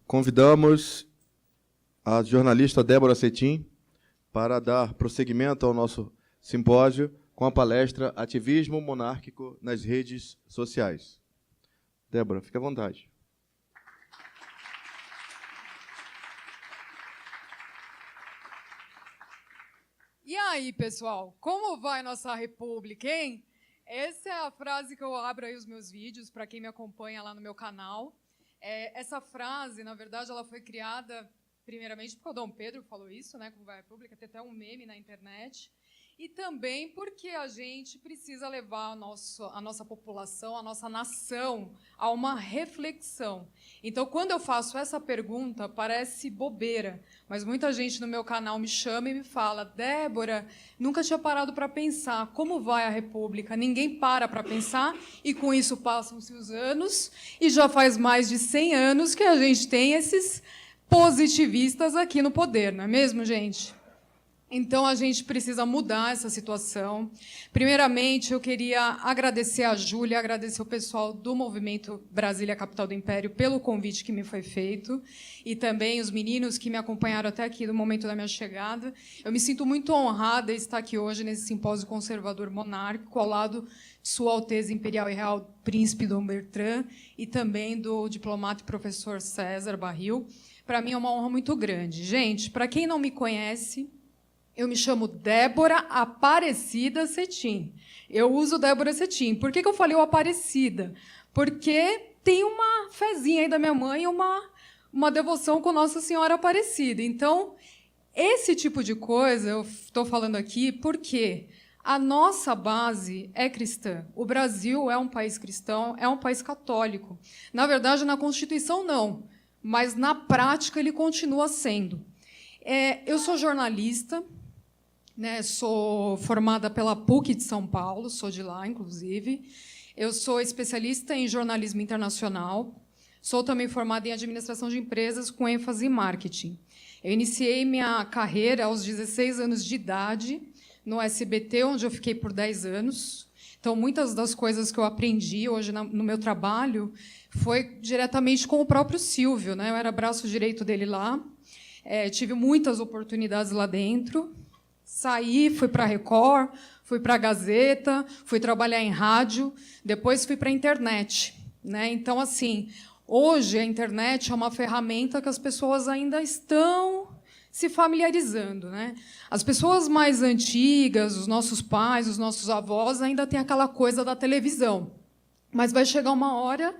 Convidamos a jornalista Débora Cetim para dar prosseguimento ao nosso simpósio com a palestra Ativismo Monárquico nas Redes Sociais. Débora, fique à vontade. E aí, pessoal, como vai nossa república, hein? Essa é a frase que eu abro aí os meus vídeos, para quem me acompanha lá no meu canal. Essa frase, na verdade, ela foi criada, primeiramente, porque o Dom Pedro falou isso, né, como vai a república, tem até um meme na internet, e também porque a gente precisa levar a nossa população, a nossa nação, a uma reflexão. Então, quando eu faço essa pergunta, parece bobeira, mas muita gente no meu canal me chama e me fala: Débora, nunca tinha parado para pensar como vai a República. Ninguém para pensar, e com isso passam-se os anos, e já faz mais de 100 anos que a gente tem esses positivistas aqui no poder, não é mesmo, gente? Então, a gente precisa mudar essa situação. Primeiramente, eu queria agradecer a Júlia, agradecer o pessoal do Movimento Brasília, Capital do Império, pelo convite que me foi feito, e também os meninos que me acompanharam até aqui no momento da minha chegada. Eu me sinto muito honrada em estar aqui hoje nesse simpósio conservador monárquico, ao lado de Sua Alteza Imperial e Real Príncipe Dom Bertrand, e também do diplomata e professor César Barril. Para mim é uma honra muito grande. Gente, para quem não me conhece, eu me chamo Débora Aparecida Cetim. Eu uso Débora Cetim. Por que eu falei o Aparecida? Porque tem uma fezinha aí da minha mãe, uma devoção com Nossa Senhora Aparecida. Então, esse tipo de coisa eu estou falando aqui porque a nossa base é cristã. O Brasil é um país cristão, é um país católico. Na verdade, na Constituição, não. Mas, na prática, ele continua sendo. Eu sou jornalista, né, sou formada pela PUC de São Paulo, sou de lá, inclusive. Eu sou especialista em jornalismo internacional. Sou também formada em administração de empresas com ênfase em marketing. Eu iniciei minha carreira aos 16 anos de idade no SBT, onde eu fiquei por 10 anos. Então, muitas das coisas que eu aprendi hoje no meu trabalho foi diretamente com o próprio Silvio, né? Eu era braço direito dele lá. Tive muitas oportunidades lá dentro. Saí, fui para a Record, fui para a Gazeta, fui trabalhar em rádio, depois fui para a internet, né? Então, assim, hoje a internet é uma ferramenta que as pessoas ainda estão se familiarizando, né? As pessoas mais antigas, os nossos pais, os nossos avós, ainda têm aquela coisa da televisão. Mas vai chegar uma hora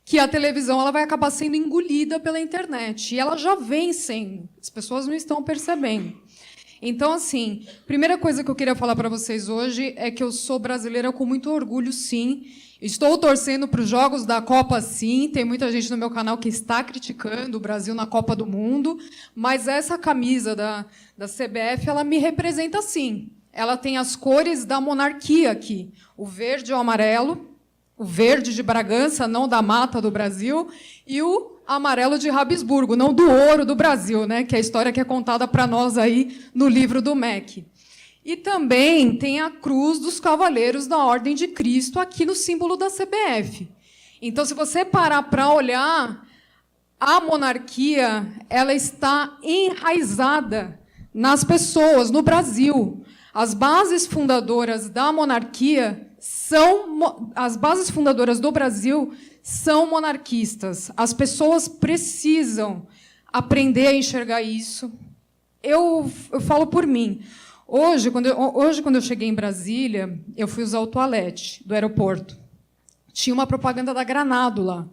que a televisão ela vai acabar sendo engolida pela internet. E ela já vem sendo. As pessoas não estão percebendo. Então, assim, a primeira coisa que eu queria falar para vocês hoje é que eu sou brasileira com muito orgulho, sim. Estou torcendo para os Jogos da Copa, sim. Tem muita gente no meu canal que está criticando o Brasil na Copa do Mundo, mas essa camisa da CBF ela me representa, sim. Ela tem as cores da monarquia aqui. O verde e o amarelo, o verde de Bragança, não da mata do Brasil, e o amarelo de Habsburgo, não do ouro do Brasil, né? Que é a história que é contada para nós aí no livro do MEC. E também tem a cruz dos Cavaleiros da Ordem de Cristo aqui no símbolo da CBF. Então, se você parar para olhar, a monarquia ela está enraizada nas pessoas, no Brasil. As bases fundadoras da monarquia as bases fundadoras do Brasil são monarquistas. As pessoas precisam aprender a enxergar isso. Eu falo por mim. Hoje, quando eu cheguei em Brasília, eu fui usar o toalete do aeroporto. Tinha uma propaganda da Granado lá.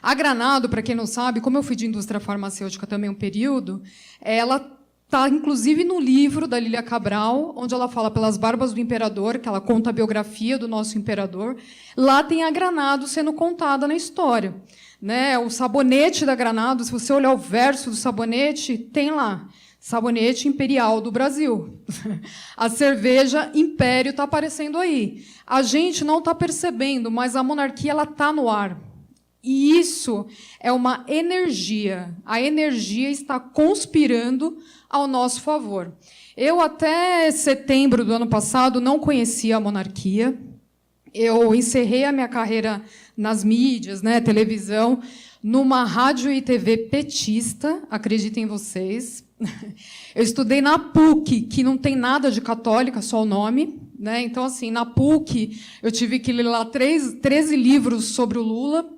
A Granado, para quem não sabe, como eu fui de indústria farmacêutica também um período, ela está, inclusive, no livro da Lília Cabral, onde ela fala pelas barbas do imperador, que ela conta a biografia do nosso imperador. Lá tem a Granado sendo contada na história, né? O sabonete da Granado, se você olhar o verso do sabonete, tem lá, sabonete imperial do Brasil. A cerveja Império está aparecendo aí. A gente não está percebendo, mas a monarquia está no ar. E isso é uma energia. A energia está conspirando ao nosso favor. Eu, até setembro do ano passado, não conhecia a monarquia. Eu encerrei a minha carreira nas mídias, né, televisão, numa rádio e TV petista, acreditem vocês. Eu estudei na PUC, que não tem nada de católica, só o nome, né? Então, assim, na PUC, eu tive que ler lá 13 livros sobre o Lula.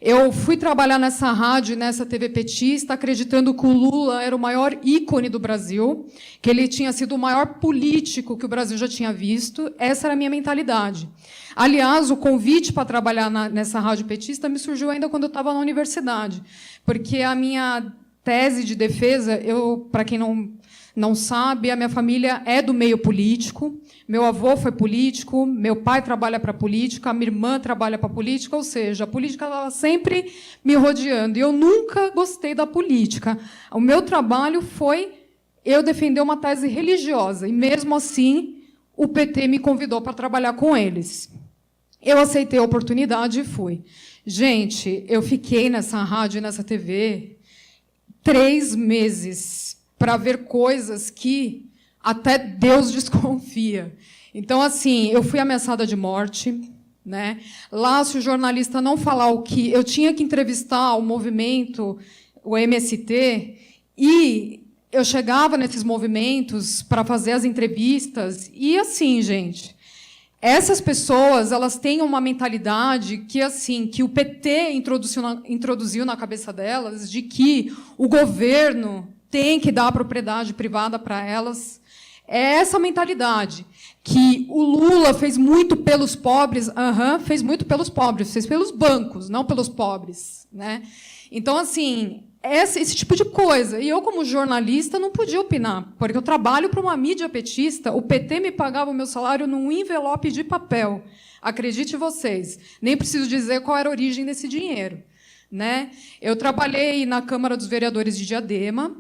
Eu fui trabalhar nessa rádio, nessa TV petista, acreditando que o Lula era o maior ícone do Brasil, que ele tinha sido o maior político que o Brasil já tinha visto. Essa era a minha mentalidade. Aliás, o convite para trabalhar nessa rádio petista me surgiu ainda quando eu estava na universidade, porque a minha tese de defesa, para quem não sabe, a minha família é do meio político. Meu avô foi político, meu pai trabalha para a política, a minha irmã trabalha para a política, ou seja, a política estava sempre me rodeando. E eu nunca gostei da política. O meu trabalho foi eu defender uma tese religiosa, e, mesmo assim, o PT me convidou para trabalhar com eles. Eu aceitei a oportunidade e fui. Gente, eu fiquei nessa rádio e nessa TV 3 meses para ver coisas que até Deus desconfia. Então, assim, eu fui ameaçada de morte, né? Lá, se o jornalista não falar o que... Eu tinha que entrevistar o movimento, o MST, e eu chegava nesses movimentos para fazer as entrevistas, e, assim, gente, essas pessoas, elas têm uma mentalidade que, assim, que o PT introduziu na cabeça delas, de que o governo tem que dar a propriedade privada para elas. É essa mentalidade, que o Lula fez muito pelos pobres, fez muito pelos pobres, fez pelos bancos, não pelos pobres, né? Então, assim, esse tipo de coisa. E eu, como jornalista, não podia opinar, porque eu trabalho para uma mídia petista, o PT me pagava o meu salário num envelope de papel. Acredite vocês, nem preciso dizer qual era a origem desse dinheiro, né? Eu trabalhei na Câmara dos Vereadores de Diadema,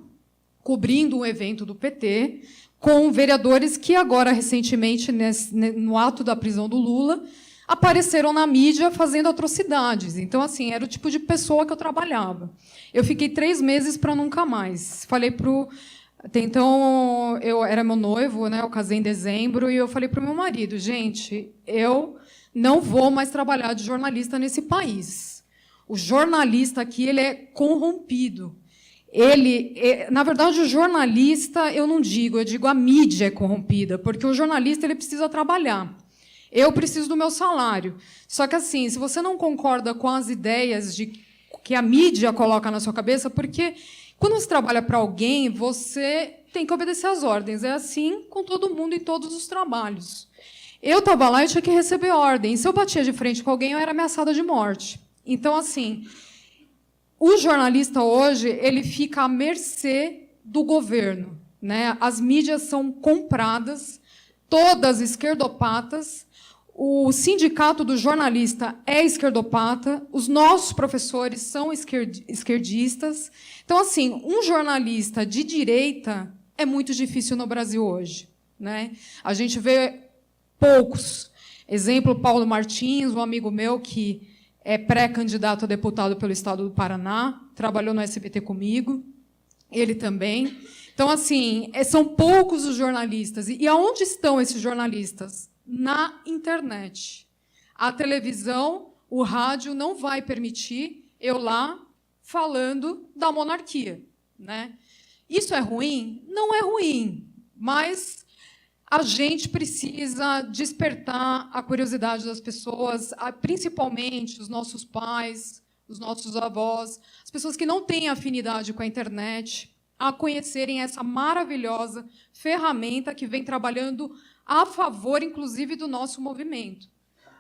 cobrindo um evento do PT, com vereadores que agora, recentemente, no ato da prisão do Lula, apareceram na mídia fazendo atrocidades. Então, assim, era o tipo de pessoa que eu trabalhava. Eu fiquei 3 meses para nunca mais. Falei para o... Até então, eu era meu noivo, né? Eu casei em dezembro, e eu falei para o meu marido, gente, eu não vou mais trabalhar de jornalista nesse país. O jornalista aqui, ele é corrompido. Na verdade, o jornalista, eu não digo, eu digo a mídia é corrompida, porque o jornalista ele precisa trabalhar. Eu preciso do meu salário. Só que, assim, se você não concorda com as ideias que a mídia coloca na sua cabeça, porque quando você trabalha para alguém, você tem que obedecer às ordens. É assim com todo mundo em todos os trabalhos. Eu estava lá e tinha que receber ordem. Se eu batia de frente com alguém, eu era ameaçada de morte. Então, assim... O jornalista, hoje, ele fica à mercê do governo, né? As mídias são compradas, todas esquerdopatas. O sindicato do jornalista é esquerdopata. Os nossos professores são esquerdistas. Então, assim, um jornalista de direita é muito difícil no Brasil hoje, né? A gente vê poucos. Exemplo, Paulo Martins, um amigo meu que é pré-candidato a deputado pelo Estado do Paraná, trabalhou no SBT comigo, ele também. Então, assim, são poucos os jornalistas. E aonde estão esses jornalistas? Na internet. A televisão, o rádio não vai permitir eu lá falando da monarquia, né? Isso é ruim? Não é ruim, mas a gente precisa despertar a curiosidade das pessoas, principalmente os nossos pais, os nossos avós, as pessoas que não têm afinidade com a internet, a conhecerem essa maravilhosa ferramenta que vem trabalhando a favor, inclusive, do nosso movimento.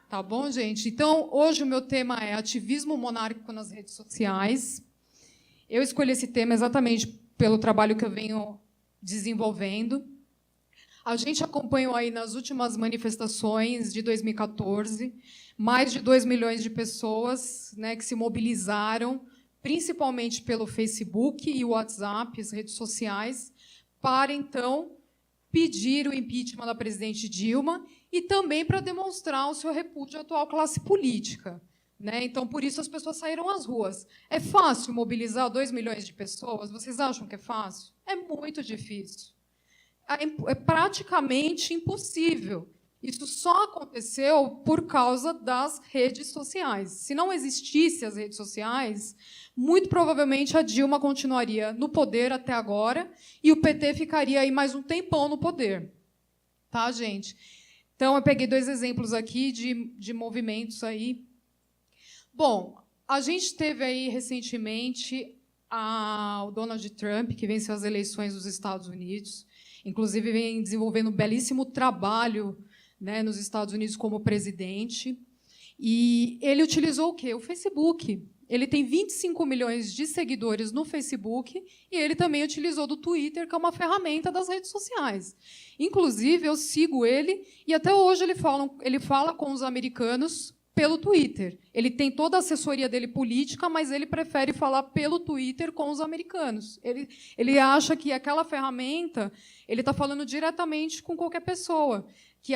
Tá bom, gente? Então, hoje o meu tema é ativismo monárquico nas redes sociais. Eu escolhi esse tema exatamente pelo trabalho que eu venho desenvolvendo. A gente acompanhou aí nas últimas manifestações de 2014 mais de 2 milhões de pessoas, né, que se mobilizaram, principalmente pelo Facebook e o WhatsApp, as redes sociais, para, então, pedir o impeachment da presidente Dilma e também para demonstrar o seu repúdio à atual classe política, né? Então, por isso, as pessoas saíram às ruas. É fácil mobilizar 2 milhões de pessoas? Vocês acham que é fácil? É muito difícil. É praticamente impossível. Isso só aconteceu por causa das redes sociais. Se não existissem as redes sociais, muito provavelmente a Dilma continuaria no poder até agora e o PT ficaria aí mais um tempão no poder. Tá, gente? Então, eu peguei 2 exemplos aqui de movimentos aí. Bom, a gente teve aí recentemente o Donald Trump, que venceu as eleições dos Estados Unidos, inclusive vem desenvolvendo um belíssimo trabalho, né, nos Estados Unidos como presidente. E ele utilizou o quê? O Facebook. Ele tem 25 milhões de seguidores no Facebook e ele também utilizou do Twitter, que é uma ferramenta das redes sociais. Inclusive, eu sigo ele e até hoje ele fala com os americanos pelo Twitter. Ele tem toda a assessoria dele política, mas ele prefere falar pelo Twitter com os americanos. Ele acha que aquela ferramenta ele está falando diretamente com qualquer pessoa, que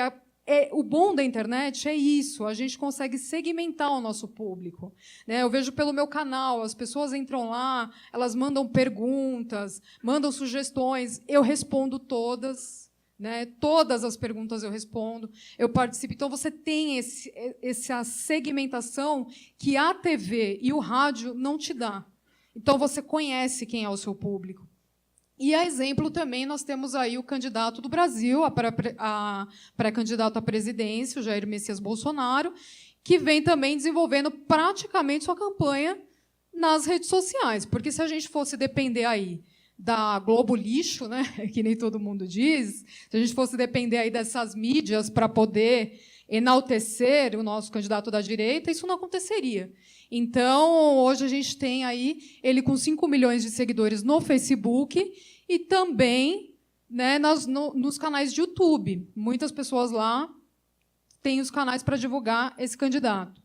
o bom da internet é isso, a gente consegue segmentar o nosso público. Né? Eu vejo pelo meu canal, as pessoas entram lá, elas mandam perguntas, mandam sugestões, eu respondo todas. Né? Todas as perguntas eu respondo, eu participo. Então, você tem essa segmentação que a TV e o rádio não te dá. Então, você conhece quem é o seu público. E, a exemplo, também, nós temos aí o candidato do Brasil, a pré-candidato à presidência, o Jair Messias Bolsonaro, que vem também desenvolvendo praticamente sua campanha nas redes sociais. Porque, se a gente fosse depender aí da Globo lixo, né, que nem todo mundo diz, se a gente fosse depender aí dessas mídias para poder enaltecer o nosso candidato da direita, isso não aconteceria. Então, hoje a gente tem aí ele com 5 milhões de seguidores no Facebook e também, né, nos canais de YouTube. Muitas pessoas lá têm os canais para divulgar esse candidato.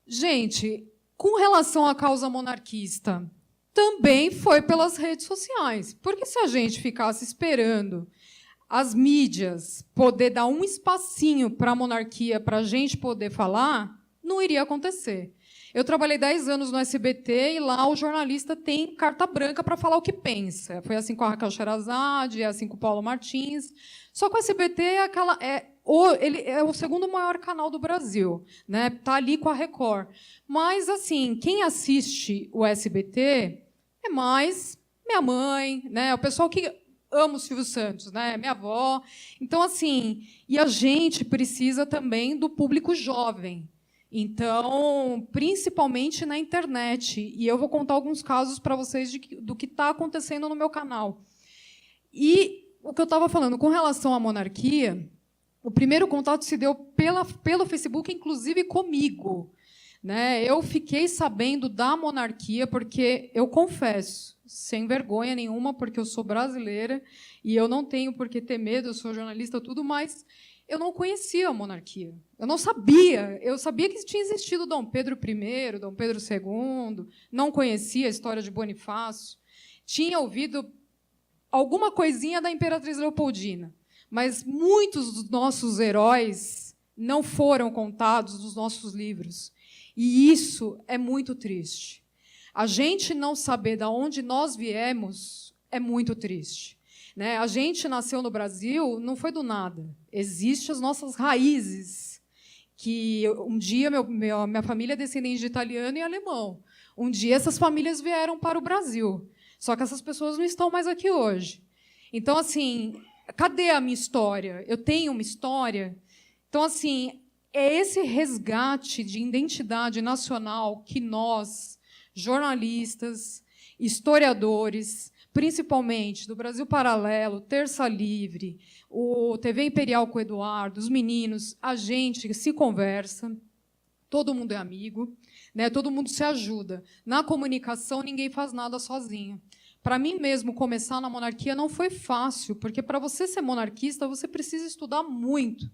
Gente, com relação à causa monarquista, também foi pelas redes sociais. Porque se a gente ficasse esperando as mídias poder dar um espacinho para a monarquia, para a gente poder falar, não iria acontecer. Eu trabalhei 10 anos no SBT e lá o jornalista tem carta branca para falar o que pensa. Foi assim com a Raquel Sherazade, é assim com o Paulo Martins. Só que o SBT ele é o segundo maior canal do Brasil, né? Tá ali com a Record. Mas assim, quem assiste o SBT é mais minha mãe, né? O pessoal que ama o Silvio Santos, né? Minha avó. Então, assim, e a gente precisa também do público jovem. Então, principalmente na internet. E eu vou contar alguns casos para vocês do que está acontecendo no meu canal. E o que eu estava falando com relação à monarquia, o primeiro contato se deu pelo Facebook, inclusive comigo. Né? Eu fiquei sabendo da monarquia porque, eu confesso, sem vergonha nenhuma, porque eu sou brasileira e eu não tenho por que ter medo, eu sou jornalista, tudo, mas eu não conhecia a monarquia. Eu não sabia. Eu sabia que tinha existido Dom Pedro I, Dom Pedro II, não conhecia a história de Bonifácio. Tinha ouvido alguma coisinha da Imperatriz Leopoldina, mas muitos dos nossos heróis não foram contados nos nossos livros. E isso é muito triste. A gente não saber de onde nós viemos é muito triste. Né? A gente nasceu no Brasil, não foi do nada. Existem as nossas raízes, que um dia minha família é descendente de italiano e alemão. Um dia essas famílias vieram para o Brasil. Só que essas pessoas não estão mais aqui hoje. Então, assim, cadê a minha história? Eu tenho uma história? Então, assim, é esse resgate de identidade nacional que nós, jornalistas, historiadores, principalmente do Brasil Paralelo, Terça Livre, o TV Imperial com o Eduardo, os meninos, a gente se conversa, todo mundo é amigo, né? Todo mundo se ajuda. Na comunicação, ninguém faz nada sozinho. Para mim mesmo, começar na monarquia não foi fácil, porque para você ser monarquista, você precisa estudar muito.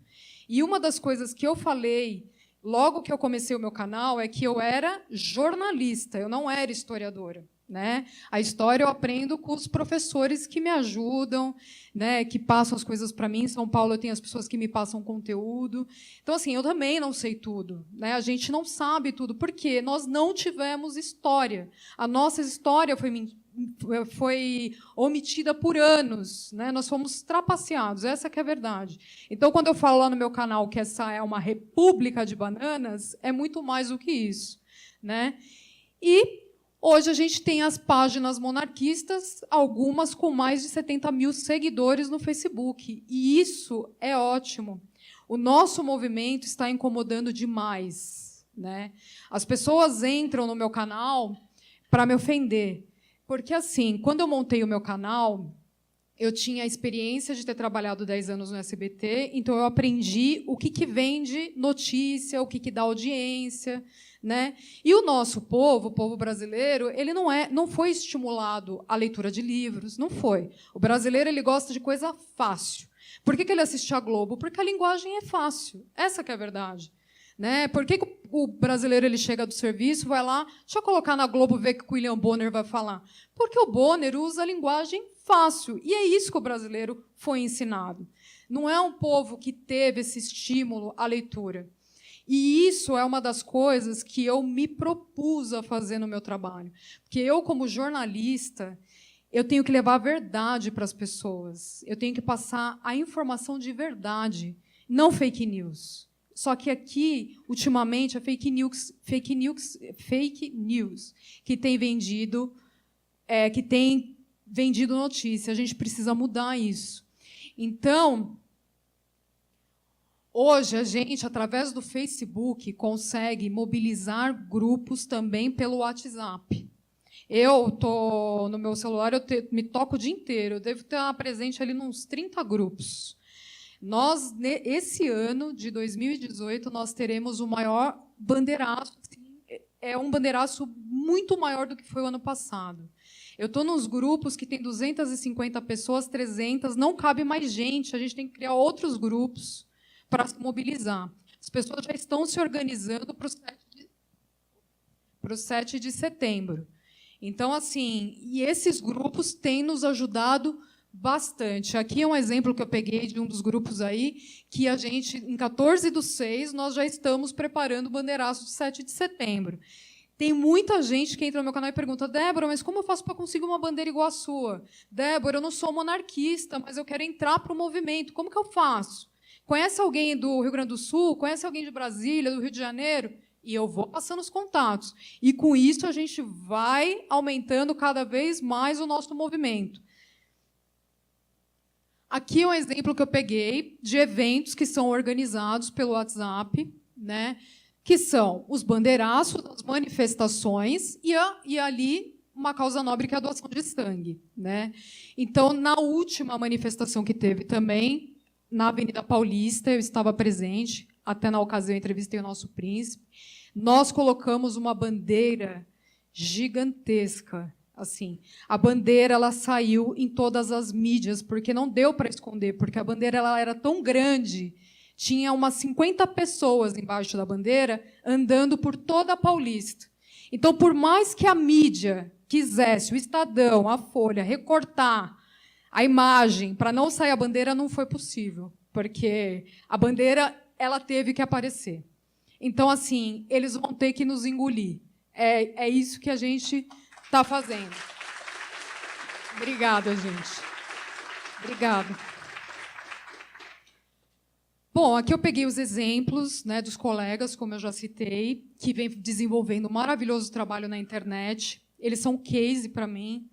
E uma das coisas que eu falei logo que eu comecei o meu canal é que eu era jornalista, eu não era historiadora. né? A história eu aprendo com os professores que me ajudam, né, que passam as coisas para mim. Em São Paulo eu tenho as pessoas que me passam conteúdo. Então, assim, eu também não sei tudo, né? A gente não sabe tudo, porque nós não tivemos história. A nossa história foi omitida por anos, né? Nós fomos trapaceados, essa que é a verdade. Então, quando eu falo lá no meu canal que essa é uma república de bananas, é muito mais do que isso, né? E hoje a gente tem as páginas monarquistas, algumas com mais de 70 mil seguidores no Facebook, e isso é ótimo. O nosso movimento está incomodando demais, né? As pessoas entram no meu canal para me ofender. Porque, assim, quando eu montei o meu canal, eu tinha a experiência de ter trabalhado 10 anos no SBT, então eu aprendi o que vende notícia, o que dá audiência, né? E o nosso povo, o povo brasileiro, ele não foi estimulado à leitura de livros, não foi. O brasileiro ele gosta de coisa fácil. Por que ele assiste a Globo? Porque a linguagem é fácil. Essa que é a verdade. Né? Por que o brasileiro ele chega do serviço, vai lá, deixa eu colocar na Globo ver o que o William Bonner vai falar? Porque o Bonner usa a linguagem fácil. E é isso que o brasileiro foi ensinado. Não é um povo que teve esse estímulo à leitura. E isso é uma das coisas que eu me propus a fazer no meu trabalho. Porque eu, como jornalista, eu tenho que levar a verdade para as pessoas. Eu tenho que passar a informação de verdade, não fake news. Só que aqui, ultimamente, é fake news que tem vendido notícia. A gente precisa mudar isso. Então, hoje, a gente, através do Facebook, consegue mobilizar grupos também pelo WhatsApp. Eu estou no meu celular, me toco o dia inteiro. Eu devo estar presente ali nos 30 grupos. Nós, esse ano de 2018, nós teremos o maior bandeiraço. É um bandeiraço muito maior do que foi o ano passado. Eu estou nos grupos que tem 250 pessoas, 300, não cabe mais gente, a gente tem que criar outros grupos para se mobilizar. As pessoas já estão se organizando para o 7 de setembro. Então, assim, e esses grupos têm nos ajudado bastante. Aqui é um exemplo que eu peguei de um dos grupos aí, que a gente, em 14/6, nós já estamos preparando o bandeiraço de 7 de setembro. Tem muita gente que entra no meu canal e pergunta: Débora, mas como eu faço para conseguir uma bandeira igual a sua? Débora, eu não sou monarquista, mas eu quero entrar para o movimento. Como que eu faço? Conhece alguém do Rio Grande do Sul? Conhece alguém de Brasília, do Rio de Janeiro? E eu vou passando os contatos. E, com isso, a gente vai aumentando cada vez mais o nosso movimento. Aqui é um exemplo que eu peguei de eventos que são organizados pelo WhatsApp, né, que são os bandeiraços, as manifestações e ali uma causa nobre que é a doação de sangue, né? Então, na última manifestação que teve também, na Avenida Paulista, eu estava presente, até na ocasião eu entrevistei o nosso príncipe, nós colocamos uma bandeira gigantesca. Assim, a bandeira ela saiu em todas as mídias, porque não deu para esconder, porque a bandeira ela era tão grande, tinha umas 50 pessoas embaixo da bandeira andando por toda a Paulista. Então, por mais que a mídia quisesse, o Estadão, a Folha, recortar a imagem para não sair a bandeira, não foi possível, porque a bandeira ela teve que aparecer. Então, assim, eles vão ter que nos engolir. É isso que a gente está fazendo. Obrigada, gente. Obrigada. Bom, aqui eu peguei os exemplos, né, dos colegas, como eu já citei, que vêm desenvolvendo um maravilhoso trabalho na internet. Eles são case para mim,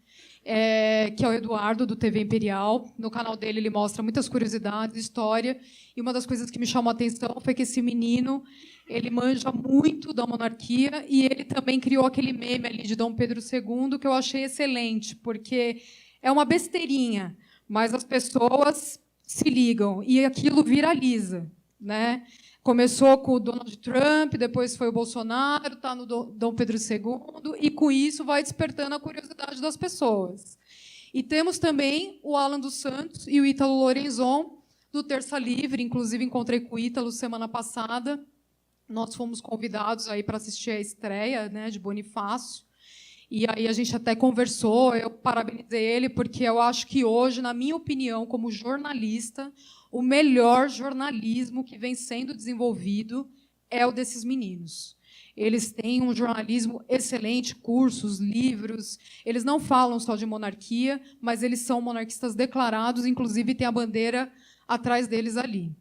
que é o Eduardo, do TV Imperial. No canal dele, ele mostra muitas curiosidades, história. E uma das coisas que me chamou a atenção foi que esse menino ele manja muito da monarquia e ele também criou aquele meme ali de Dom Pedro II que eu achei excelente, porque é uma besteirinha, mas as pessoas se ligam e aquilo viraliza, né? Começou com o Donald Trump, depois foi o Bolsonaro, está no Dom Pedro II, e com isso vai despertando a curiosidade das pessoas. E temos também o Alan dos Santos e o Ítalo Lorenzon, do Terça Livre, inclusive encontrei com o Ítalo semana passada. Nós fomos convidados aí para assistir a estreia, né, de Bonifácio. E aí a gente até conversou, eu parabenizei ele, porque eu acho que hoje, na minha opinião, como jornalista, o melhor jornalismo que vem sendo desenvolvido é o desses meninos. Eles têm um jornalismo excelente, cursos, livros. Eles não falam só de monarquia, mas eles são monarquistas declarados, inclusive tem a bandeira atrás deles ali.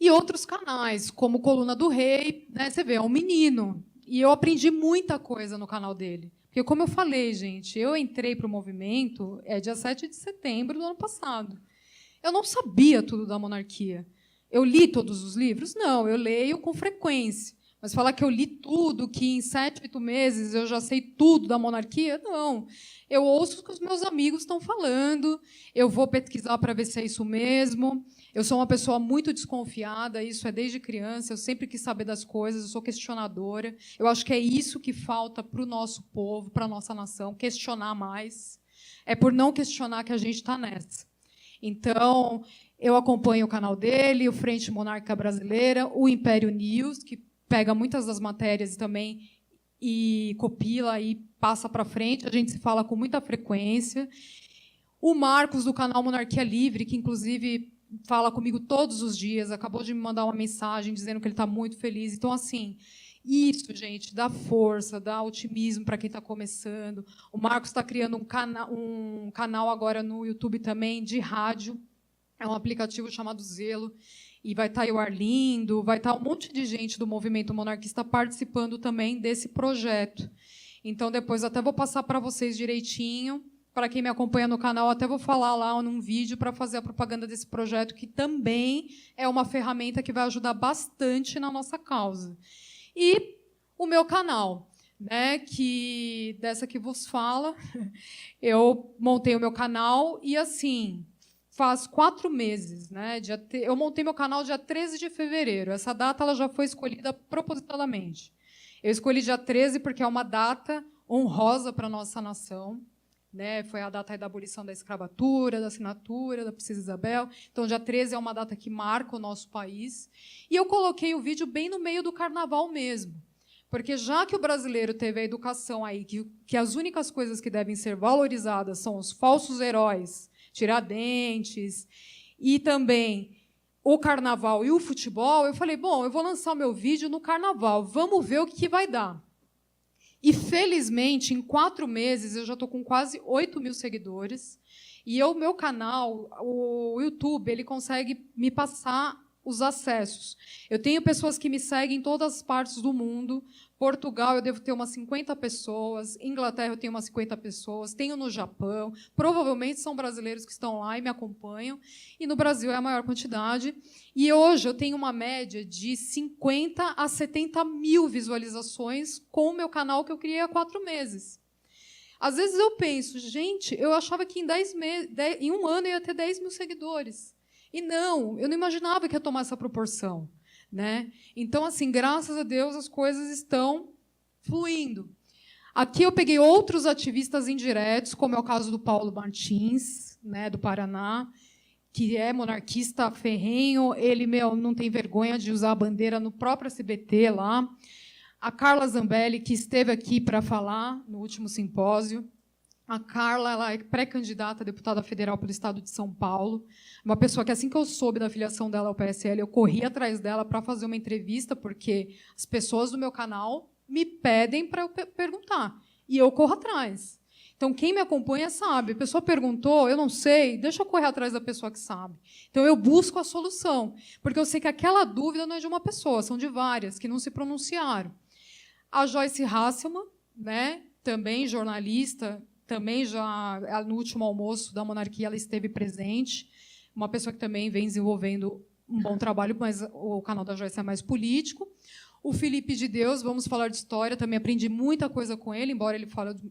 E outros canais, como Coluna do Rei, né, você vê, é um menino. E eu aprendi muita coisa no canal dele. Porque, como eu falei, gente, eu entrei para o movimento dia 7 de setembro do ano passado. Eu não sabia tudo da monarquia. Eu li todos os livros? Não, eu leio com frequência. Mas falar que eu li tudo, que em 7, 8 meses eu já sei tudo da monarquia? Não. Eu ouço o que os meus amigos estão falando, eu vou pesquisar para ver se é isso mesmo. Eu sou uma pessoa muito desconfiada, isso é desde criança, eu sempre quis saber das coisas, eu sou questionadora. Eu acho que é isso que falta para o nosso povo, para a nossa nação, questionar mais. É por não questionar que a gente está nessa. Então, eu acompanho o canal dele, o Frente Monárquica Brasileira, o Império News, que pega muitas das matérias também e copila e passa para frente. A gente se fala com muita frequência. O Marcos, do canal Monarquia Livre, que, inclusive, fala comigo todos os dias, acabou de me mandar uma mensagem dizendo que ele está muito feliz. Então, assim, isso, gente, dá força, dá otimismo para quem está começando. O Marcos está criando um canal agora no YouTube também de rádio. É um aplicativo chamado Zelo. E vai estar o Arlindo, vai estar um monte de gente do movimento monarquista participando também desse projeto. Então, depois até vou passar para vocês direitinho. Para quem me acompanha no canal, até vou falar lá num vídeo para fazer a propaganda desse projeto, que também é uma ferramenta que vai ajudar bastante na nossa causa. E o meu canal, né, que dessa que vos fala, eu montei o meu canal e, assim, faz 4 meses. Né, eu montei meu canal dia 13 de fevereiro. Essa data ela já foi escolhida propositadamente. Eu escolhi dia 13 porque é uma data honrosa para a nossa nação. Né, foi a data da abolição da escravatura, da assinatura da Princesa Isabel. Então, dia 13 é uma data que marca o nosso país. E eu coloquei o vídeo bem no meio do carnaval mesmo. Porque, já que o brasileiro teve a educação aí, que as únicas coisas que devem ser valorizadas são os falsos heróis, Tiradentes, e também o carnaval e o futebol, eu falei, bom, eu vou lançar o meu vídeo no carnaval, vamos ver o que vai dar. E, felizmente, em 4 meses, eu já estou com quase 8 mil seguidores. E o meu canal, o YouTube, ele consegue me passar os acessos. Eu tenho pessoas que me seguem em todas as partes do mundo. Portugal, eu devo ter umas 50 pessoas. Inglaterra, eu tenho umas 50 pessoas. Tenho no Japão. Provavelmente são brasileiros que estão lá e me acompanham. E no Brasil é a maior quantidade. E hoje eu tenho uma média de 50 a 70 mil visualizações com o meu canal que eu criei há 4 meses. Às vezes eu penso, gente, eu achava que em um ano eu ia ter 10 mil seguidores. E não, eu não imaginava que ia tomar essa proporção. Né? Então, assim, graças a Deus, as coisas estão fluindo. Aqui eu peguei outros ativistas indiretos, como é o caso do Paulo Martins, né, do Paraná, que é monarquista ferrenho. Ele, não tem vergonha de usar a bandeira no próprio SBT lá. A Carla Zambelli, que esteve aqui para falar no último simpósio. A Carla, ela é pré-candidata a deputada federal pelo estado de São Paulo. Uma pessoa que, assim que eu soube da filiação dela ao PSL, eu corri atrás dela para fazer uma entrevista, porque as pessoas do meu canal me pedem para eu perguntar. E eu corro atrás. Então, quem me acompanha sabe. A pessoa perguntou, eu não sei, deixa eu correr atrás da pessoa que sabe. Então, eu busco a solução, porque eu sei que aquela dúvida não é de uma pessoa, são de várias que não se pronunciaram. A Joyce Hasselmann, né, também jornalista, também já no último almoço da monarquia ela esteve presente, uma pessoa que também vem desenvolvendo um bom trabalho, mas o canal da Joyce é mais político. O Felipe de Deus, vamos falar de história, também aprendi muita coisa com ele, embora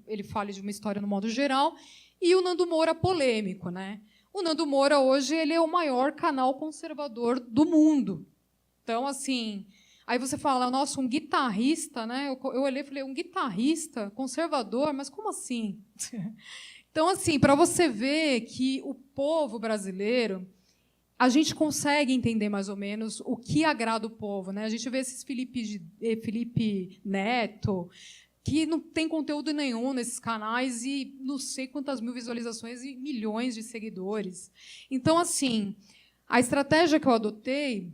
ele fale de uma história no modo geral. E o Nando Moura, polêmico. Né? O Nando Moura, hoje, ele é o maior canal conservador do mundo. Então, assim, aí você fala, nossa, um guitarrista, né? Eu olhei e falei, um guitarrista conservador? Mas como assim? Então, assim, para você ver que o povo brasileiro, a gente consegue entender mais ou menos o que agrada o povo. Né? A gente vê esses Felipe Neto, que não tem conteúdo nenhum nesses canais e não sei quantas mil visualizações e milhões de seguidores. Então, assim, a estratégia que eu adotei,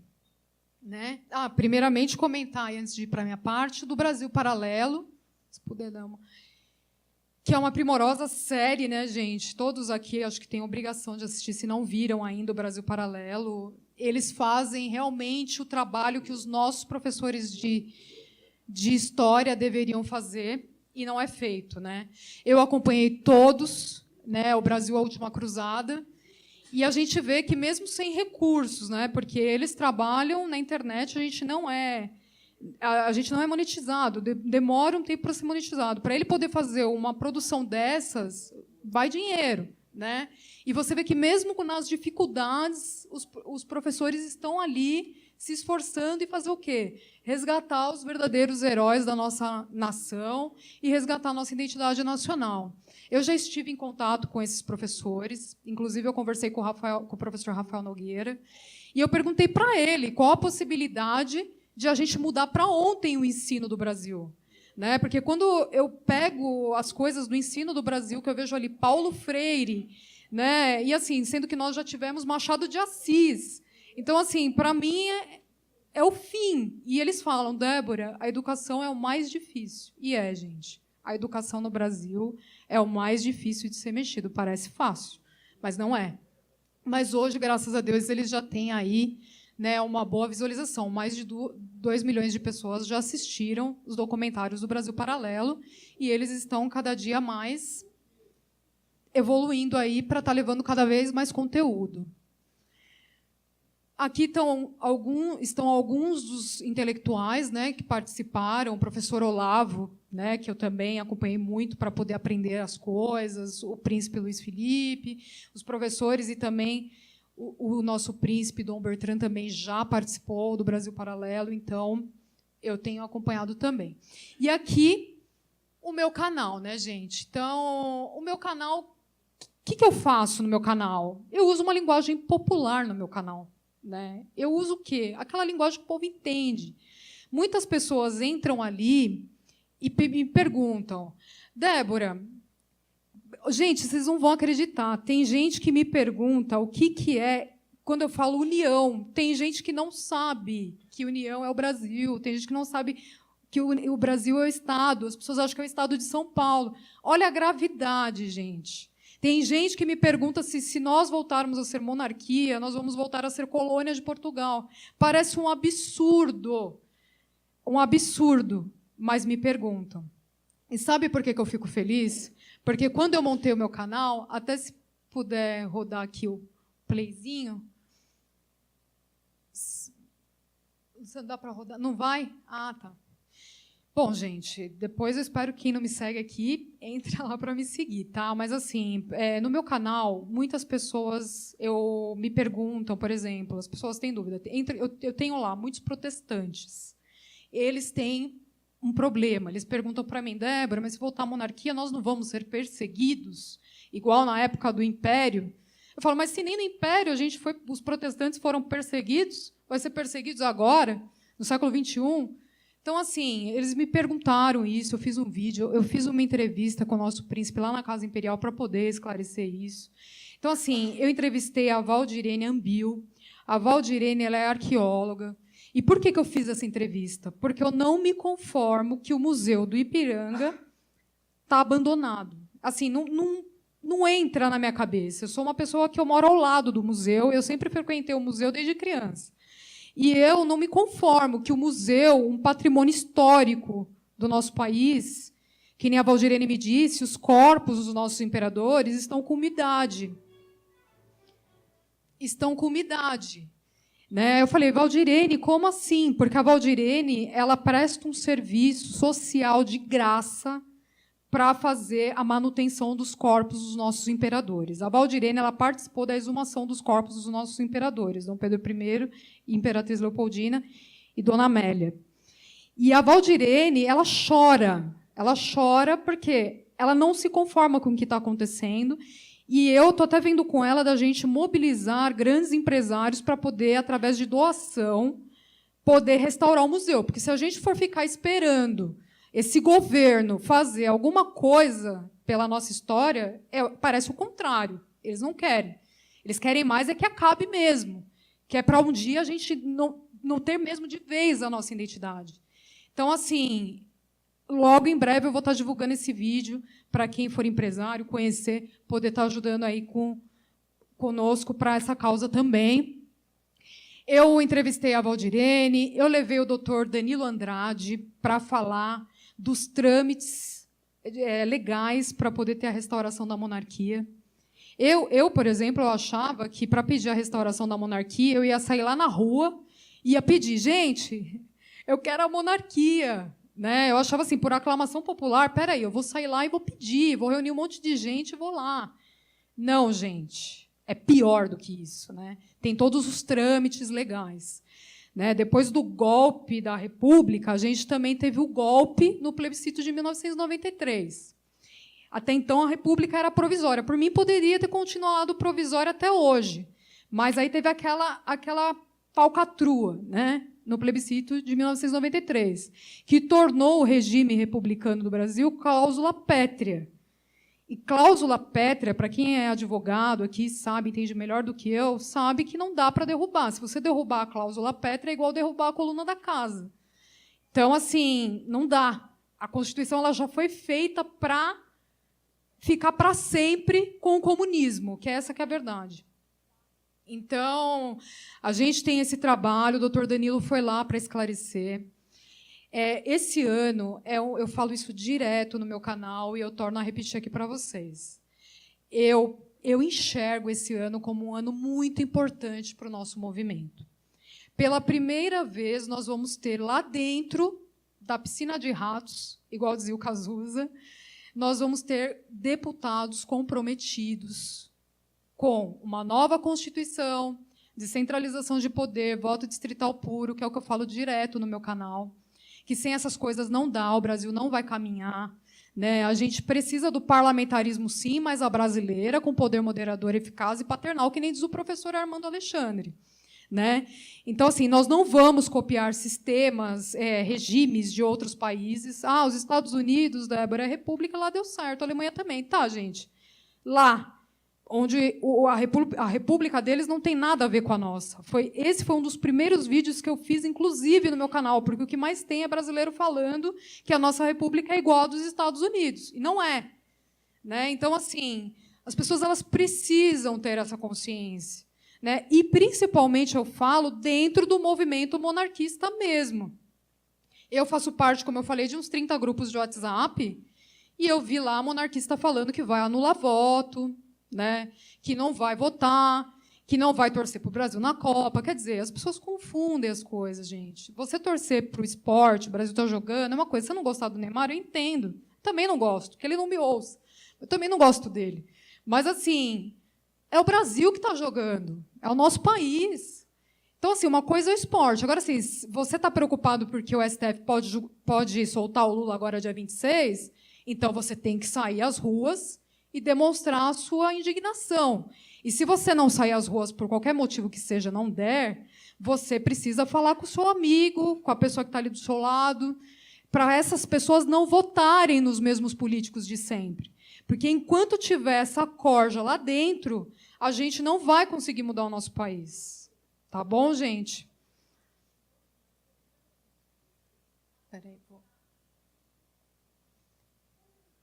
né? Primeiramente, comentar, antes de ir para a minha parte, do Brasil Paralelo, se puder dar uma... que é uma primorosa série, né, gente? Todos aqui acho que têm obrigação de assistir, se não viram ainda o Brasil Paralelo. Eles fazem realmente o trabalho que os nossos professores de história deveriam fazer, e não é feito, né? Eu acompanhei todos, né, o Brasil a Última Cruzada, e a gente vê que, mesmo sem recursos, né, porque eles trabalham na internet, a gente não é monetizado, demora um tempo para ser monetizado. Para ele poder fazer uma produção dessas, vai dinheiro, né? E você vê que, mesmo nas dificuldades, os professores estão ali se esforçando e fazer o quê? Resgatar os verdadeiros heróis da nossa nação e resgatar a nossa identidade nacional. Eu já estive em contato com esses professores, inclusive eu conversei com o professor Rafael Nogueira, e eu perguntei para ele qual a possibilidade de a gente mudar para ontem o ensino do Brasil. Né? Porque, quando eu pego as coisas do ensino do Brasil, que eu vejo ali Paulo Freire, né? E assim, sendo que nós já tivemos Machado de Assis. Então, assim, para mim, é o fim. E eles falam, Débora, a educação é o mais difícil. E gente. A educação no Brasil é o mais difícil de ser mexido. Parece fácil, mas não é. Mas hoje, graças a Deus, eles já têm aí, né, uma boa visualização. Mais de 2 milhões de pessoas já assistiram os documentários do Brasil Paralelo, e eles estão cada dia mais evoluindo aí para estar levando cada vez mais conteúdo. Aqui estão alguns dos intelectuais, né, que participaram, o professor Olavo, né, que eu também acompanhei muito para poder aprender as coisas, o príncipe Luiz Felipe, os professores, e também o nosso príncipe Dom Bertrand também já participou do Brasil Paralelo, então eu tenho acompanhado também. E aqui o meu canal, né, gente? Então, o meu canal, o que eu faço no meu canal? Eu uso uma linguagem popular no meu canal. Né? Eu uso o quê? Aquela linguagem que o povo entende. Muitas pessoas entram ali e me perguntam, Débora, gente, vocês não vão acreditar, tem gente que me pergunta o que é, quando eu falo união, tem gente que não sabe que união é o Brasil, tem gente que não sabe que o Brasil é o Estado, as pessoas acham que é o Estado de São Paulo. Olha a gravidade, gente. Tem gente que me pergunta se nós voltarmos a ser monarquia, nós vamos voltar a ser colônia de Portugal. Parece um absurdo, mas me perguntam. E sabe por que eu fico feliz? Porque, quando eu montei o meu canal, até se puder rodar aqui o playzinho... Não dá para rodar? Não vai? Ah, tá. Bom, gente, depois eu espero que quem não me segue aqui entre lá para me seguir, tá? Mas, assim, no meu canal, muitas pessoas me perguntam, por exemplo, as pessoas têm dúvida. Eu tenho lá muitos protestantes. Eles têm um problema. Eles perguntam para mim, Débora, mas se voltar à monarquia, nós não vamos ser perseguidos, igual na época do Império? Eu falo, mas se nem no Império os protestantes foram perseguidos, vai ser perseguidos agora, no século XXI? Então, assim, eles me perguntaram isso, eu fiz um vídeo, eu fiz uma entrevista com o nosso príncipe lá na Casa Imperial para poder esclarecer isso. Então, assim, eu entrevistei a Valdirene Ambil. A Valdirene, ela é arqueóloga. E por que eu fiz essa entrevista? Porque eu não me conformo que o Museu do Ipiranga está abandonado. Assim, não entra na minha cabeça. Eu sou uma pessoa que eu moro ao lado do museu, eu sempre frequentei o museu desde criança. E eu não me conformo que o museu, um patrimônio histórico do nosso país, que nem a Valdirene me disse, os corpos dos nossos imperadores estão com umidade. Estão com umidade. Né? Eu falei, Valdirene, como assim? Porque a Valdirene, ela presta um serviço social de graça para fazer a manutenção dos corpos dos nossos imperadores. A Valdirene, ela participou da exumação dos corpos dos nossos imperadores, Dom Pedro I, Imperatriz Leopoldina e Dona Amélia. E a Valdirene, ela chora porque ela não se conforma com o que está acontecendo, e eu estou até vendo com ela da gente mobilizar grandes empresários para poder, através de doação, poder restaurar o museu. Porque, se a gente for ficar esperando esse governo fazer alguma coisa pela nossa história, parece o contrário. Eles não querem. Eles querem mais que acabe mesmo, que é para um dia a gente não ter mesmo de vez a nossa identidade. Então, assim, logo em breve eu vou estar divulgando esse vídeo para quem for empresário, conhecer, poder estar ajudando aí conosco para essa causa também. Eu entrevistei a Valdirene, eu levei o doutor Danilo Andrade para falar dos trâmites legais para poder ter a restauração da monarquia. Eu, por exemplo, eu achava que, para pedir a restauração da monarquia, eu ia sair lá na rua e ia pedir, gente, eu quero a monarquia. Né? Eu achava assim, por aclamação popular, peraí, eu vou sair lá e vou pedir, vou reunir um monte de gente e vou lá. Não, gente, é pior do que isso. Né? Tem todos os trâmites legais. Né? Depois do golpe da República, a gente também teve o golpe no plebiscito de 1993. Até então, a República era provisória. Por mim, poderia ter continuado provisória até hoje. Mas aí teve aquela falcatrua, né? No plebiscito de 1993, que tornou o regime republicano do Brasil cláusula pétrea. E cláusula pétrea, para quem é advogado aqui, sabe, entende melhor do que eu, sabe que não dá para derrubar. Se você derrubar a cláusula pétrea, é igual derrubar a coluna da casa. Então, assim, não dá. A Constituição ela já foi feita para ficar para sempre com o comunismo, que é essa que é a verdade. Então, a gente tem esse trabalho, o doutor Danilo foi lá para esclarecer. Esse ano, eu falo isso direto no meu canal e eu torno a repetir aqui para vocês. Eu enxergo esse ano como um ano muito importante para o nosso movimento. Pela primeira vez, nós vamos ter lá dentro da piscina de ratos, igual dizia o Cazuza, nós vamos ter deputados comprometidos com uma nova Constituição, descentralização de poder, voto distrital puro, que é o que eu falo direto no meu canal, que sem essas coisas não dá, o Brasil não vai caminhar. Né? A gente precisa do parlamentarismo, sim, mas a brasileira, com poder moderador eficaz e paternal, que nem diz o professor Armando Alexandre. Né? Então, assim, nós não vamos copiar sistemas, regimes de outros países. Os Estados Unidos, Débora, a República, lá deu certo, a Alemanha também. Tá, gente? Lá, onde a república deles não tem nada a ver com a nossa. Esse foi um dos primeiros vídeos que eu fiz, inclusive, no meu canal, porque o que mais tem é brasileiro falando que a nossa república é igual a dos Estados Unidos. E não é. Né? Então, assim, as pessoas elas precisam ter essa consciência. Né? E, principalmente, eu falo dentro do movimento monarquista mesmo. Eu faço parte, como eu falei, de uns 30 grupos de WhatsApp, e eu vi lá a monarquista falando que vai anular voto, né? Que não vai votar, que não vai torcer para o Brasil na Copa. Quer dizer, as pessoas confundem as coisas, gente. Você torcer para o esporte, o Brasil está jogando, é uma coisa. Se você não gostar do Neymar, eu entendo. Também não gosto, porque ele não me ouça. Eu também não gosto dele. Mas, assim, é o Brasil que está jogando. É o nosso país. Então, assim, uma coisa é o esporte. Agora, assim, você está preocupado porque o STF pode soltar o Lula agora, dia 26, então você tem que sair às ruas e demonstrar a sua indignação. E se você não sair às ruas por qualquer motivo que seja, não der, você precisa falar com o seu amigo, com a pessoa que está ali do seu lado, para essas pessoas não votarem nos mesmos políticos de sempre. Porque enquanto tiver essa corja lá dentro, a gente não vai conseguir mudar o nosso país. Tá bom, gente? Peraí.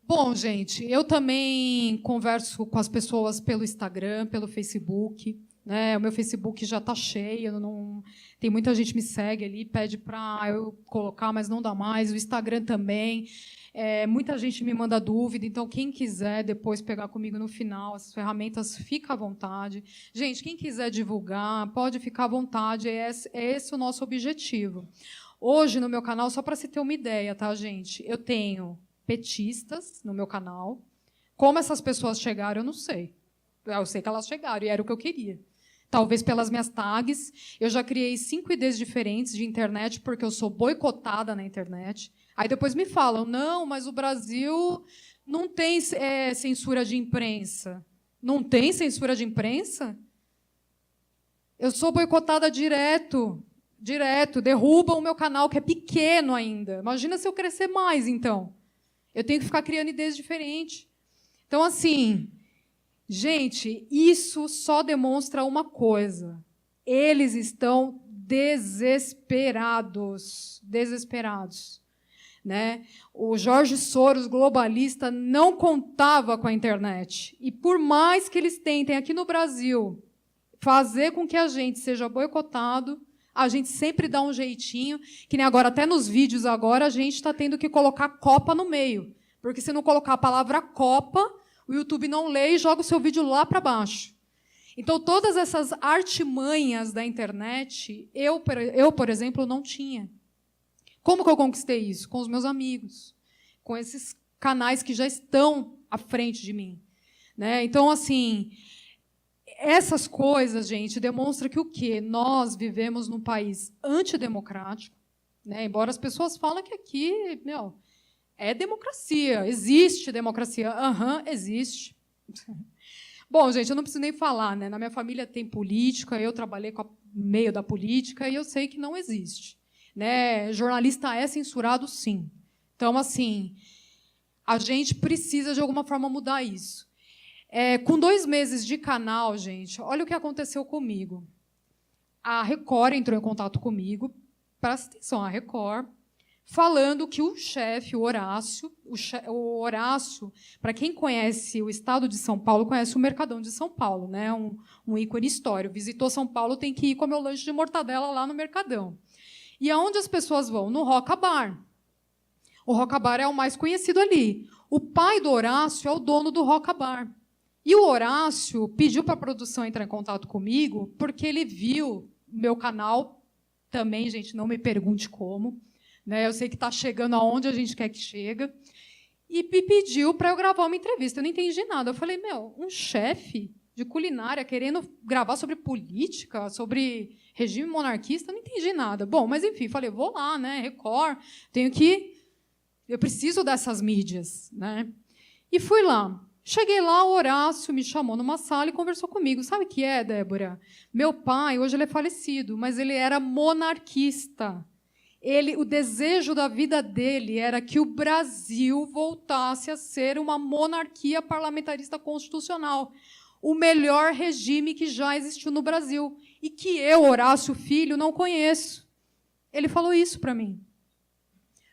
Bom, gente, eu também converso com as pessoas pelo Instagram, pelo Facebook. Né? O meu Facebook já está cheio, tem muita gente me segue ali, pede para eu colocar, mas não dá mais. O Instagram também. Muita gente me manda dúvida, então quem quiser depois pegar comigo no final, as ferramentas, fica à vontade. Gente, quem quiser divulgar, pode ficar à vontade, é esse o nosso objetivo. Hoje, no meu canal, só para se ter uma ideia, tá, gente? Eu tenho petistas no meu canal. Como essas pessoas chegaram, eu não sei. Eu sei que elas chegaram, e era o que eu queria. Talvez pelas minhas tags. Eu já criei 5 IDs diferentes de internet, porque eu sou boicotada na internet. Aí depois me falam, não, mas o Brasil não tem censura de imprensa. Não tem censura de imprensa? Eu sou boicotada direto. Direto, derrubam o meu canal, que é pequeno ainda. Imagina se eu crescer mais, então. Eu tenho que ficar criando ideias diferentes. Então, assim, gente, isso só demonstra uma coisa. Eles estão desesperados. Desesperados. Né? O Jorge Soros, globalista, não contava com a internet. E por mais que eles tentem aqui no Brasil fazer com que a gente seja boicotado, a gente sempre dá um jeitinho, que nem agora, até nos vídeos agora, a gente está tendo que colocar Copa no meio. Porque se não colocar a palavra Copa, o YouTube não lê e joga o seu vídeo lá para baixo. Então, todas essas artimanhas da internet, eu, por exemplo, não tinha. Como que eu conquistei isso? Com os meus amigos, com esses canais que já estão à frente de mim. Né? Então, assim, essas coisas, gente, demonstram que o quê? Nós vivemos num país antidemocrático, né? Embora as pessoas falem que aqui, é democracia, existe democracia. Existe. Bom, gente, eu não preciso nem falar, né? Na minha família tem política, eu trabalhei com o meio da política e eu sei que não existe. Né? Jornalista é censurado, sim. Então, assim, a gente precisa, de alguma forma, mudar isso. Com 2 meses de canal, gente, olha o que aconteceu comigo. A Record entrou em contato comigo, presta atenção, a Record, falando que o chefe, o Horácio, para quem conhece o estado de São Paulo, conhece o Mercadão de São Paulo, né? Um ícone histórico. Visitou São Paulo, tem que ir comer o lanche de mortadela lá no Mercadão. E aonde as pessoas vão? No Roca Bar. O Roca Bar é o mais conhecido ali. O pai do Horácio é o dono do Roca Bar. E o Horácio pediu para a produção entrar em contato comigo porque ele viu meu canal, também, gente, não me pergunte como, né? Eu sei que está chegando aonde a gente quer que chegue, e me pediu para eu gravar uma entrevista. Eu não entendi nada. Eu falei, um chefe de culinária querendo gravar sobre política, sobre regime monarquista, não entendi nada. Bom, mas enfim, falei, vou lá, né? Record, eu preciso dessas mídias, né? E fui lá. Cheguei lá, o Horácio me chamou numa sala e conversou comigo. Sabe o que é, Débora? Meu pai, hoje ele é falecido, mas ele era monarquista. O desejo da vida dele era que o Brasil voltasse a ser uma monarquia parlamentarista constitucional, o melhor regime que já existiu no Brasil, e que eu, Horácio Filho, não conheço. Ele falou isso para mim.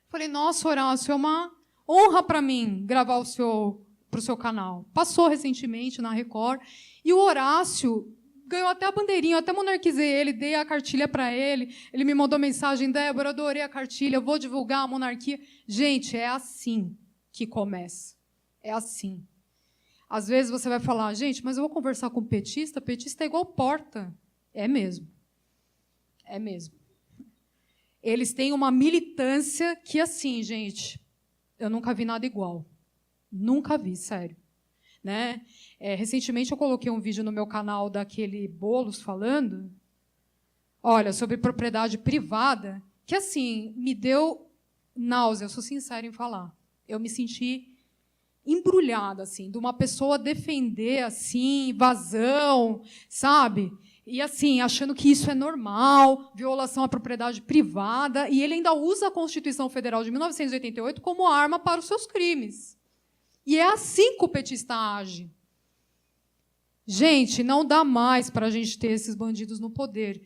Falei, nossa, Horácio, é uma honra para mim gravar para o seu canal. Passou recentemente na Record, e o Horácio ganhou até a bandeirinha, eu até monarquizei ele, dei a cartilha para ele, ele me mandou mensagem, Débora, adorei a cartilha, eu vou divulgar a monarquia. Gente, é assim que começa. É assim. Às vezes você vai falar, gente, mas eu vou conversar com petista é igual porta. É mesmo. É mesmo. Eles têm uma militância que, assim, gente, eu nunca vi nada igual. Nunca vi, sério. Né? Recentemente eu coloquei um vídeo no meu canal daquele Boulos falando, olha, sobre propriedade privada, que, assim, me deu náusea, eu sou sincera em falar. Eu me senti embrulhada, assim, de uma pessoa defender, assim, invasão, sabe? E, assim, achando que isso é normal, violação à propriedade privada, e ele ainda usa a Constituição Federal de 1988 como arma para os seus crimes. E é assim que o petista age. Gente, não dá mais para a gente ter esses bandidos no poder.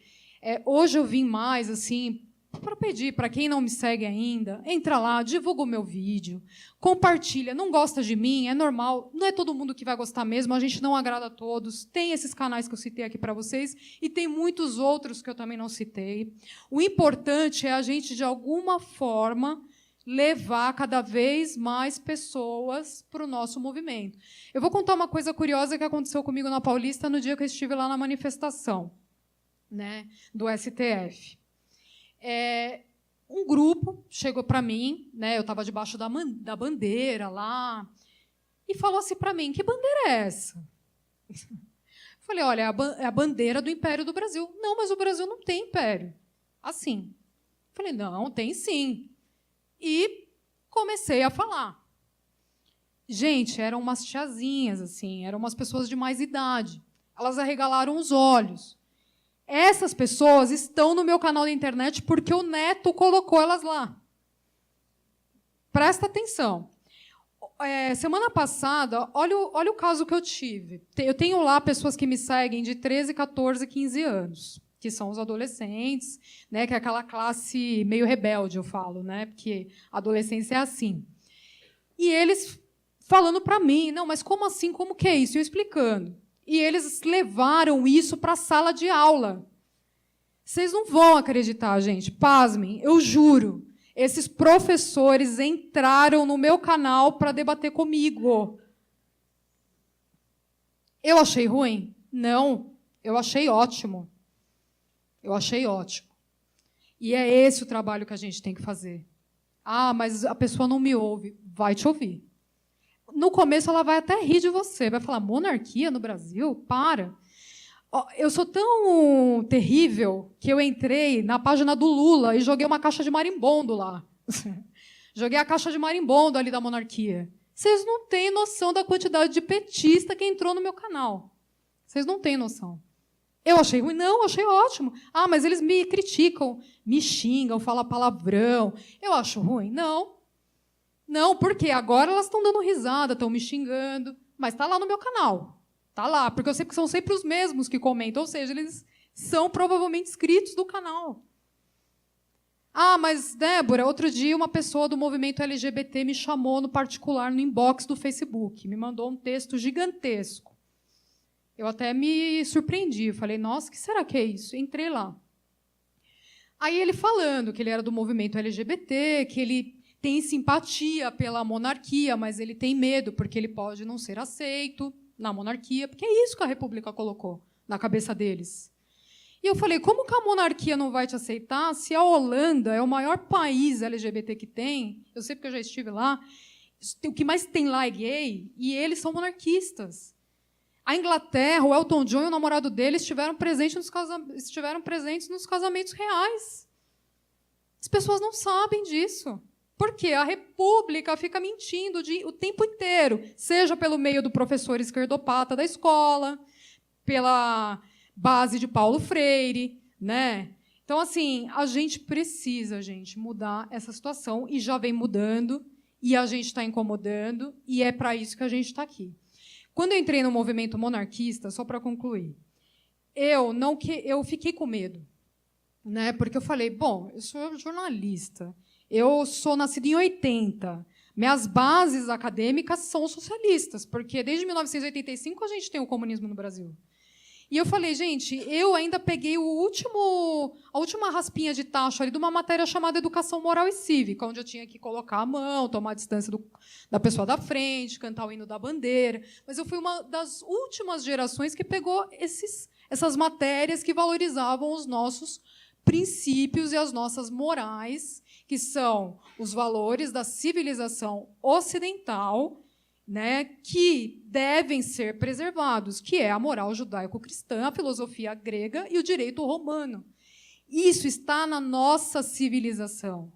Hoje eu vim mais, assim, para pedir, para quem não me segue ainda, entra lá, divulga o meu vídeo, compartilha. Não gosta de mim, é normal, não é todo mundo que vai gostar mesmo, a gente não agrada a todos. Tem esses canais que eu citei aqui para vocês e tem muitos outros que eu também não citei. O importante é a gente, de alguma forma, levar cada vez mais pessoas para o nosso movimento. Eu vou contar uma coisa curiosa que aconteceu comigo na Paulista no dia que eu estive lá na manifestação, né, do STF. Um grupo chegou para mim, né, eu estava debaixo da bandeira lá, e falou assim para mim, que bandeira é essa? Falei, olha, é a bandeira do Império do Brasil. Não, mas o Brasil não tem império. Assim. Falei, não, tem sim. E comecei a falar. Gente, eram umas tiazinhas, assim, eram umas pessoas de mais idade. Elas arregalaram os olhos. Essas pessoas estão no meu canal da internet porque o Neto colocou elas lá. Presta atenção. Semana passada, olha o caso que eu tive. Eu tenho lá pessoas que me seguem de 13, 14, 15 anos, que são os adolescentes, né, que é aquela classe meio rebelde, eu falo, né, porque a adolescência é assim. E eles falando para mim, não, mas como assim, como que é isso? Eu explicando. E eles levaram isso para a sala de aula. Vocês não vão acreditar, gente, pasmem, eu juro. Esses professores entraram no meu canal para debater comigo. Eu achei ruim? Não, eu achei ótimo. Eu achei ótimo. E é esse o trabalho que a gente tem que fazer. Ah, mas a pessoa não me ouve. Vai te ouvir. No começo, ela vai até rir de você. Vai falar, monarquia no Brasil? Para. Eu sou tão terrível que eu entrei na página do Lula e joguei uma caixa de marimbondo lá. Joguei a caixa de marimbondo ali da monarquia. Vocês não têm noção da quantidade de petista que entrou no meu canal. Vocês não têm noção. Eu achei ruim? Não, achei ótimo. Ah, mas eles me criticam, me xingam, falam palavrão. Eu acho ruim? Não. Não, porque agora elas estão dando risada, estão me xingando, mas está lá no meu canal. Está lá, porque eu sei que são sempre os mesmos que comentam, ou seja, eles são provavelmente inscritos do canal. Ah, mas, Débora, outro dia uma pessoa do movimento LGBT me chamou no particular, no inbox do Facebook, me mandou um texto gigantesco. Eu até me surpreendi, falei, nossa, o que será que é isso? Entrei lá. Aí ele falando que ele era do movimento LGBT, que ele tem simpatia pela monarquia, mas ele tem medo porque ele pode não ser aceito na monarquia, porque é isso que a República colocou na cabeça deles. E eu falei, como que a monarquia não vai te aceitar se a Holanda é o maior país LGBT que tem? Eu sei porque eu já estive lá. O que mais tem lá é gay, e eles são monarquistas. A Inglaterra, o Elton John e o namorado dele estiveram presentes nos casamentos reais. As pessoas não sabem disso. Porque a República fica mentindo o tempo inteiro, seja pelo meio do professor esquerdopata da escola, pela base de Paulo Freire, né? Então, assim, a gente precisa, gente, mudar essa situação, e já vem mudando, e a gente está incomodando, e é para isso que a gente está aqui. Quando eu entrei no movimento monarquista, só para concluir, eu fiquei com medo, né? Porque eu falei, bom, eu sou jornalista, eu sou nascida em 80. Minhas bases acadêmicas são socialistas, porque desde 1985 a gente tem o comunismo no Brasil. E eu falei, gente, eu ainda peguei a última raspinha de tacho ali de uma matéria chamada Educação Moral e Cívica, onde eu tinha que colocar a mão, tomar a distância da pessoa da frente, cantar o hino da bandeira. Mas eu fui uma das últimas gerações que pegou essas matérias que valorizavam os nossos princípios e as nossas morais, que são os valores da civilização ocidental, né, que devem ser preservados, que é a moral judaico-cristã, a filosofia grega e o direito romano. Isso está na nossa civilização.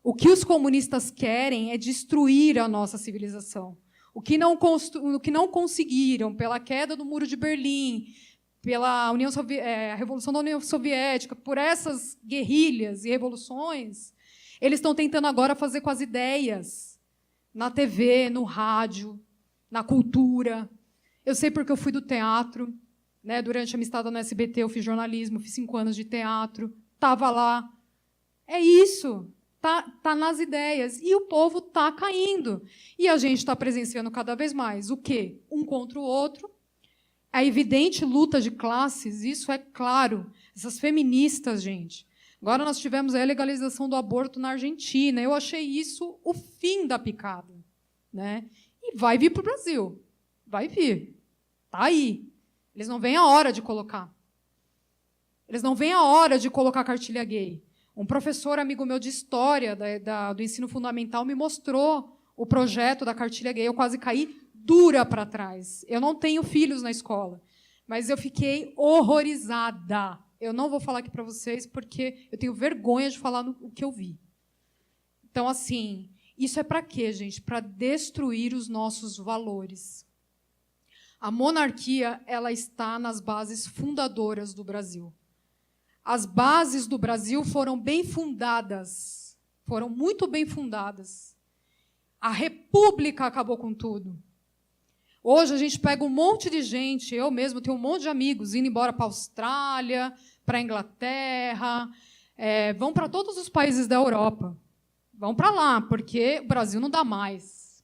O que os comunistas querem é destruir a nossa civilização. O que não conseguiram pela queda do Muro de Berlim, pela Revolução da União Soviética, por essas guerrilhas e revoluções, eles estão tentando agora fazer com as ideias, na TV, no rádio, na cultura. Eu sei porque eu fui do teatro, né? Durante a minha estada no SBT, eu fiz jornalismo, fiz 5 anos de teatro, estava lá. É isso, tá nas ideias. E o povo está caindo. E a gente está presenciando cada vez mais o quê? Um contra o outro. A evidente luta de classes, isso é claro. Essas feministas, gente. Agora nós tivemos a legalização do aborto na Argentina. Eu achei isso o fim da picada, né? E vai vir para o Brasil. Vai vir. Está aí. Eles não veem a hora de colocar. Eles não veem a hora de colocar a cartilha gay. Um professor amigo meu de história do ensino fundamental me mostrou o projeto da cartilha gay. Eu quase caí dura para trás. Eu não tenho filhos na escola, mas eu fiquei horrorizada. Eu não vou falar aqui para vocês, porque eu tenho vergonha de falar o que eu vi. Então, assim, isso é para quê, gente? Para destruir os nossos valores. A monarquia, ela está nas bases fundadoras do Brasil. as bases do Brasil foram bem fundadas, foram muito bem fundadas. A República acabou com tudo. Hoje a gente pega um monte de gente, eu mesmo tenho um monte de amigos indo embora para a Austrália, para a Inglaterra, vão para todos os países da Europa. Vão para lá, porque o Brasil não dá mais.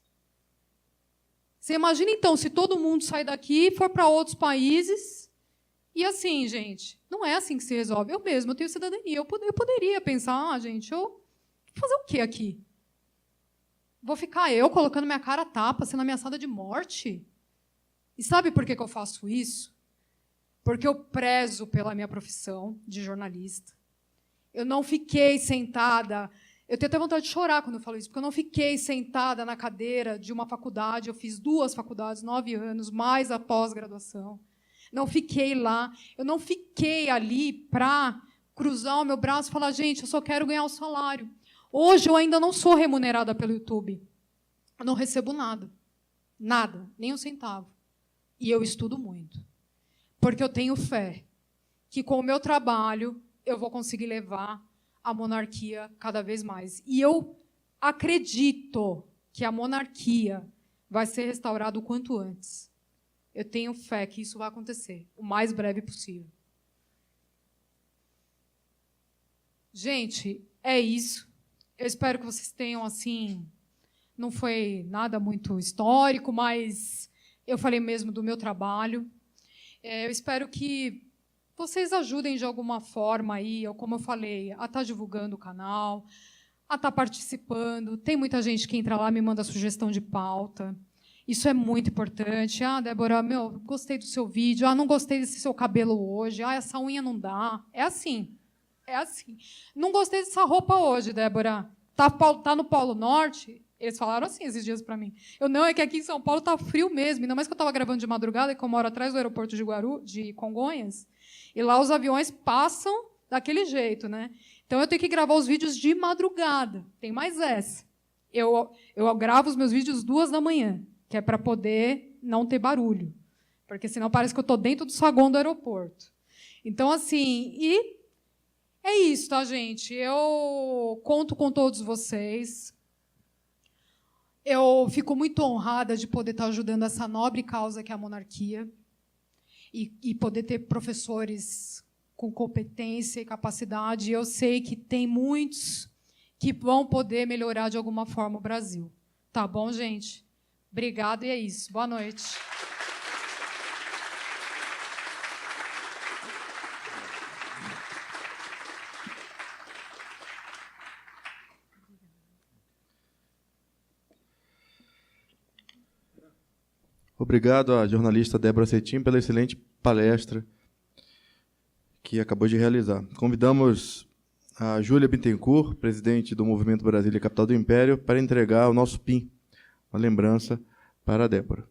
Você imagina, então, se todo mundo sair daqui e for para outros países. E assim, gente, não é assim que se resolve. Eu mesmo tenho cidadania. Eu poderia pensar, gente, eu vou fazer o quê aqui? Vou ficar eu colocando minha cara a tapa, sendo ameaçada de morte? E sabe por que eu faço isso? Porque eu prezo pela minha profissão de jornalista. Eu não fiquei sentada... Eu tenho até vontade de chorar quando eu falo isso, porque eu não fiquei sentada na cadeira de uma faculdade, eu fiz 2 faculdades, 9 anos, mais a pós-graduação. Não fiquei lá, eu não fiquei ali para cruzar o meu braço e falar, gente, eu só quero ganhar o salário. Hoje eu ainda não sou remunerada pelo YouTube. Eu não recebo nada. Nada, nem um centavo. E eu estudo muito. Porque eu tenho fé que com o meu trabalho eu vou conseguir levar a monarquia cada vez mais. E eu acredito que a monarquia vai ser restaurada o quanto antes. Eu tenho fé que isso vai acontecer o mais breve possível. Gente, é isso. Eu espero que vocês tenham, assim, não foi nada muito histórico, mas eu falei mesmo do meu trabalho. Eu espero que vocês ajudem de alguma forma aí, ou como eu falei, a estar divulgando o canal, a estar participando. Tem muita gente que entra lá e me manda sugestão de pauta. Isso é muito importante. Ah, Débora, gostei do seu vídeo. Ah, não gostei desse seu cabelo hoje. Ah, essa unha não dá. É assim. É assim. Não gostei dessa roupa hoje, Débora. Tá no Polo Norte? Eles falaram assim esses dias para mim. Não, é que aqui em São Paulo está frio mesmo. Ainda mais que eu estava gravando de madrugada, e que eu moro atrás do aeroporto de Congonhas. E lá os aviões passam daquele jeito, né? Então eu tenho que gravar os vídeos de madrugada. Tem mais essa. Eu gravo os meus vídeos 2h, que é para poder não ter barulho. Porque senão parece que eu estou dentro do saguão do aeroporto. Então, assim, e é isso, tá, gente? Eu conto com todos vocês. Eu fico muito honrada de poder estar ajudando essa nobre causa que é a monarquia. E poder ter professores com competência e capacidade. Eu sei que tem muitos que vão poder melhorar de alguma forma o Brasil. Tá bom, gente? Obrigada, e é isso. Boa noite. Obrigado à jornalista Débora Cetim pela excelente palestra que acabou de realizar. Convidamos a Júlia Bittencourt, presidente do Movimento Brasília Capital do Império, para entregar o nosso PIN, uma lembrança para a Débora.